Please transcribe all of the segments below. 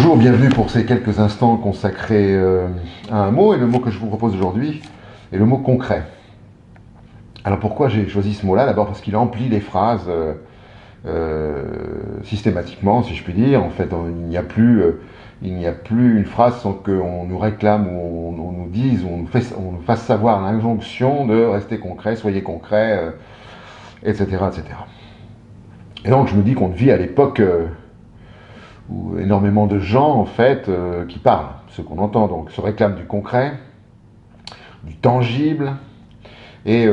Bonjour, bienvenue pour ces quelques instants consacrés à un mot, et le mot que je vous propose aujourd'hui est le mot concret. Alors pourquoi j'ai choisi ce mot-là? D'abord parce qu'il emplit les phrases systématiquement, si je puis dire. En fait, il n'y a plus une phrase sans qu'on nous réclame ou on nous dise ou on nous fasse savoir l'injonction de rester concret, soyez concret, etc., etc. Et donc je me dis qu'on vit à l'époque où énormément de gens, en fait, qui parlent, ce qu'on entend, donc se réclament du concret, du tangible, et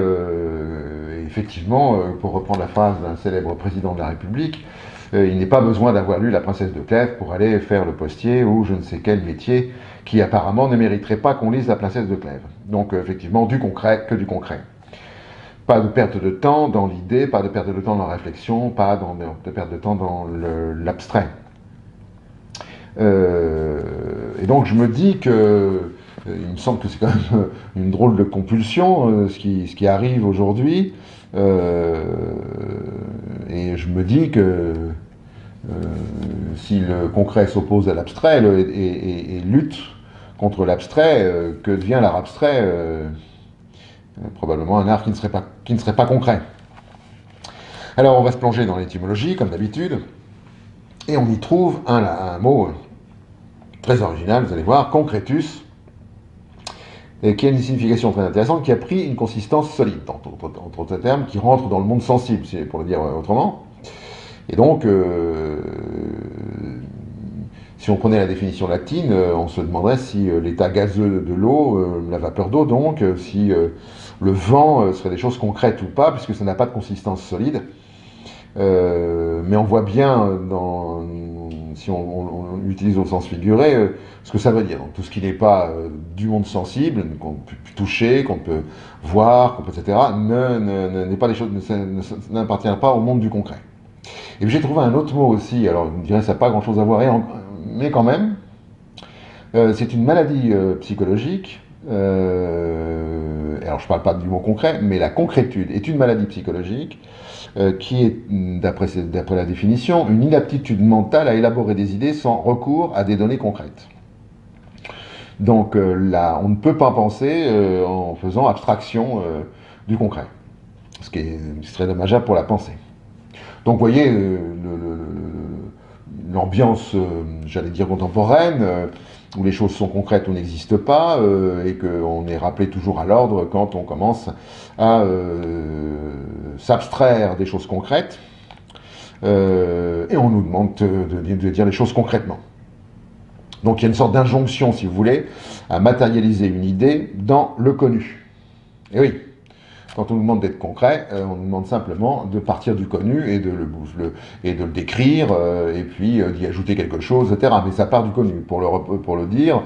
effectivement, pour reprendre la phrase d'un célèbre président de la République, il n'est pas besoin d'avoir lu La Princesse de Clèves pour aller faire le postier ou je ne sais quel métier qui apparemment ne mériterait pas qu'on lise La Princesse de Clèves. Donc effectivement, du concret, que du concret. Pas de perte de temps dans l'idée, pas de perte de temps dans la réflexion, pas de perte de temps dans l'abstrait. Et donc je me dis que il me semble que c'est quand même une drôle de compulsion ce qui arrive aujourd'hui, et je me dis que si le concret s'oppose à l'abstrait et lutte contre l'abstrait, que devient l'art abstrait? Probablement un art qui ne serait pas concret. Alors on va se plonger dans l'étymologie comme d'habitude, et on y trouve un mot très original, vous allez voir, concretus, qui a une signification très intéressante, qui a pris une consistance solide, entre autres termes, qui rentre dans le monde sensible, pour le dire autrement. Et donc, si on prenait la définition latine, on se demanderait si l'état gazeux de l'eau, la vapeur d'eau donc, si le vent serait des choses concrètes ou pas, puisque ça n'a pas de consistance solide. Mais on voit bien, si on utilise au sens figuré, ce que ça veut dire. Donc, tout ce qui n'est pas du monde sensible, qu'on peut toucher, qu'on peut voir, etc., n'est pas des choses, n'appartient pas au monde du concret. Et puis j'ai trouvé un autre mot aussi, alors vous me direz ça n'a pas grand chose à voir, mais quand même, c'est une maladie psychologique. Alors je ne parle pas du mot concret, mais la concrétude est une maladie psychologique qui est, d'après la définition, une inaptitude mentale à élaborer des idées sans recours à des données concrètes. Donc là, on ne peut pas penser en faisant abstraction du concret, ce qui serait dommageable pour la pensée. Donc vous voyez, l'ambiance, j'allais dire contemporaine, où les choses sont concrètes ou n'existent pas, et qu'on est rappelé toujours à l'ordre quand on commence à s'abstraire des choses concrètes, et on nous demande de dire les choses concrètement. Donc il y a une sorte d'injonction, si vous voulez, à matérialiser une idée dans le connu. Et oui, quand on nous demande d'être concret, on nous demande simplement de partir du connu et de le décrire, et puis d'y ajouter quelque chose, etc. Mais ça part du connu. Pour le dire,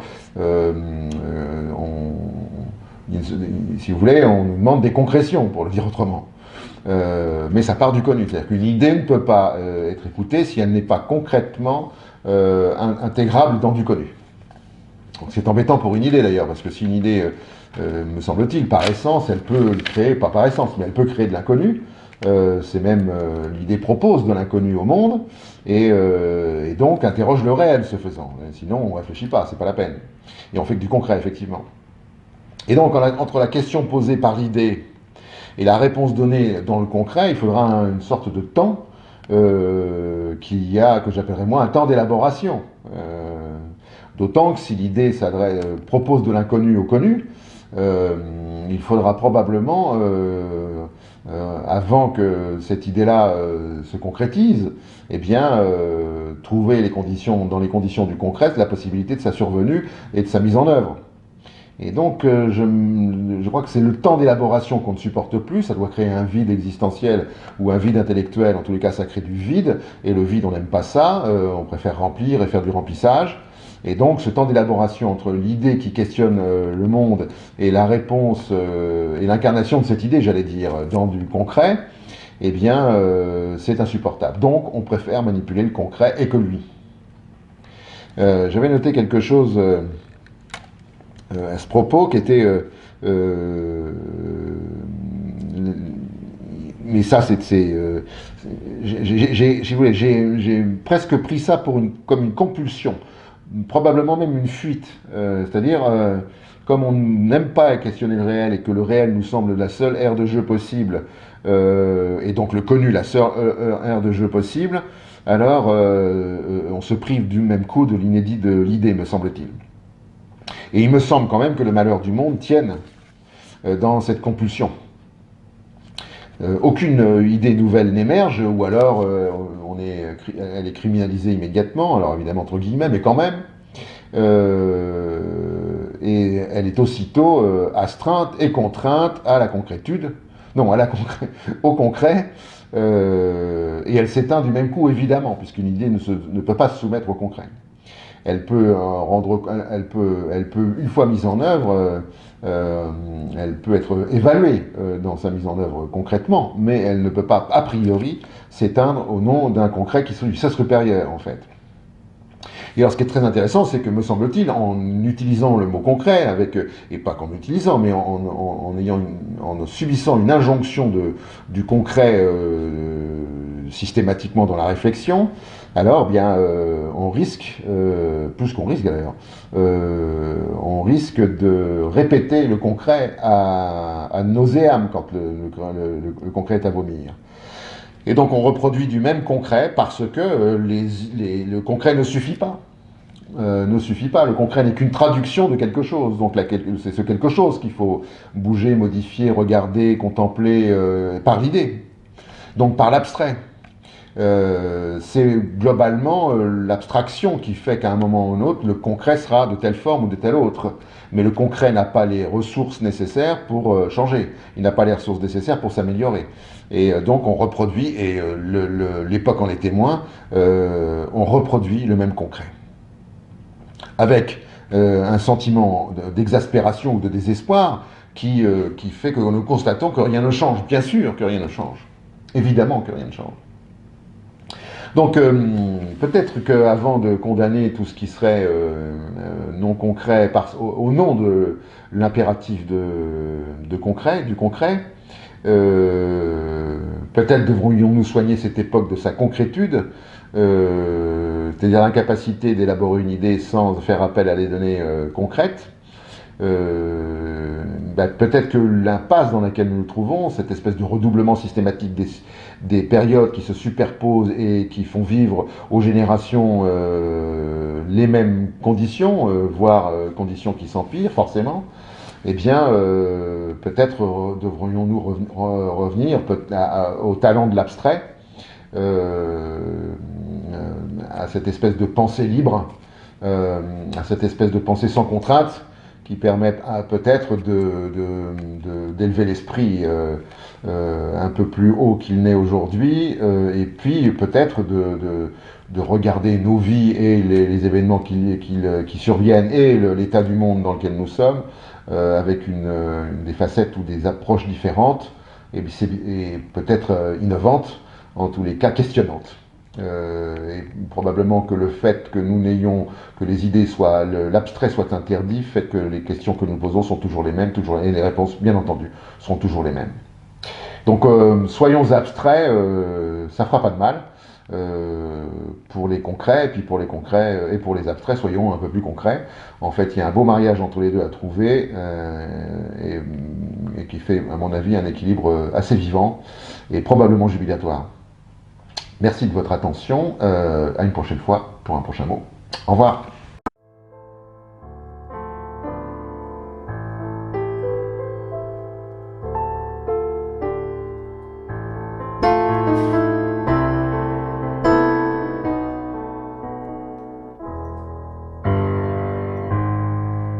si vous voulez, on nous demande des concrétions, pour le dire autrement. Mais ça part du connu. C'est-à-dire qu'une idée ne peut pas être écoutée si elle n'est pas concrètement intégrable dans du connu. Donc c'est embêtant pour une idée d'ailleurs, parce que si une idée, me semble-t-il, par essence, elle peut créer, pas par essence, mais elle peut créer de l'inconnu. C'est même l'idée propose de l'inconnu au monde, et donc interroge le réel ce faisant. Sinon on ne réfléchit pas, c'est pas la peine. Et on fait que du concret, effectivement. Et donc entre la question posée par l'idée et la réponse donnée dans le concret, il faudra une sorte de temps que j'appellerais moi un temps d'élaboration. D'autant que si l'idée propose de l'inconnu au connu, il faudra probablement, avant que cette idée-là se concrétise, eh bien, trouver dans les conditions du concret, la possibilité de sa survenue et de sa mise en œuvre. Et donc, je crois que c'est le temps d'élaboration qu'on ne supporte plus, ça doit créer un vide existentiel ou un vide intellectuel, en tous les cas ça crée du vide, et le vide on n'aime pas ça, on préfère remplir et faire du remplissage. Et donc ce temps d'élaboration entre l'idée qui questionne le monde et la réponse et l'incarnation de cette idée, j'allais dire, dans du concret, eh bien c'est insupportable. Donc on préfère manipuler le concret et que lui. J'avais noté quelque chose à ce propos qui était... mais ça, j'ai presque pris ça comme une compulsion probablement même une fuite. C'est-à-dire, comme on n'aime pas questionner le réel et que le réel nous semble la seule aire de jeu possible, et donc le connu la seule aire de jeu possible, alors on se prive du même coup de l'inédit de l'idée, me semble-t-il. Et il me semble quand même que le malheur du monde tienne dans cette compulsion. Aucune idée nouvelle n'émerge, ou alors elle est criminalisée immédiatement, alors évidemment entre guillemets, mais quand même. Et elle est aussitôt astreinte et contrainte à la concrétude, non, au concret, et elle s'éteint du même coup, évidemment, puisqu'une idée ne peut pas se soumettre au concret. Elle peut une fois mise en œuvre, elle peut être évaluée dans sa mise en œuvre concrètement, mais elle ne peut pas, a priori, s'éteindre au nom d'un concret qui lui soit supérieur, en fait. Et alors, ce qui est très intéressant, c'est que, me semble-t-il, en utilisant le mot concret, et pas qu'en utilisant, mais en subissant une injonction du concret systématiquement dans la réflexion, alors bien, on risque, plus qu'on risque d'ailleurs, on risque de répéter le concret à nauséam quand le concret est à vomir. Et donc on reproduit du même concret parce que le concret ne suffit pas. Le concret n'est qu'une traduction de quelque chose, donc c'est ce quelque chose qu'il faut bouger, modifier, regarder, contempler par l'idée, donc par l'abstrait. C'est globalement l'abstraction qui fait qu'à un moment ou un autre, le concret sera de telle forme ou de telle autre. Mais le concret n'a pas les ressources nécessaires pour changer, il n'a pas les ressources nécessaires pour s'améliorer. Et donc on reproduit, et l'époque en est témoin, on reproduit le même concret. Avec un sentiment d'exaspération ou de désespoir qui fait que nous constatons que rien ne change. Bien sûr que rien ne change. Évidemment que rien ne change. Donc peut-être qu'avant de condamner tout ce qui serait non concret au nom de l'impératif du concret, peut-être devrions-nous soigner cette époque de sa concrétude, c'est-à-dire l'incapacité d'élaborer une idée sans faire appel à des données concrètes. Peut-être que l'impasse dans laquelle nous nous trouvons, cette espèce de redoublement systématique des périodes qui se superposent et qui font vivre aux générations les mêmes conditions, voire conditions qui s'empirent forcément, eh bien, peut-être devrions-nous revenir au talent de l'abstrait, à cette espèce de pensée libre, à cette espèce de pensée sans contrainte, qui permettent peut-être d'élever l'esprit un peu plus haut qu'il n'est aujourd'hui, et puis peut-être de regarder nos vies et les événements qui surviennent et l'état du monde dans lequel nous sommes, avec des facettes ou des approches différentes, et peut-être innovantes, en tous les cas questionnantes. Et probablement que le fait que que les idées l'abstrait soit interdit, fait que les questions que nous posons sont toujours les mêmes, et les réponses, bien entendu, seront toujours les mêmes. Donc, soyons abstraits, ça fera pas de mal, pour les concrets, et puis pour les concrets et pour les abstraits, soyons un peu plus concrets. En fait, il y a un beau mariage entre les deux à trouver, et qui fait, à mon avis, un équilibre assez vivant, et probablement jubilatoire. Merci de votre attention. À une prochaine fois pour un prochain mot. Au revoir.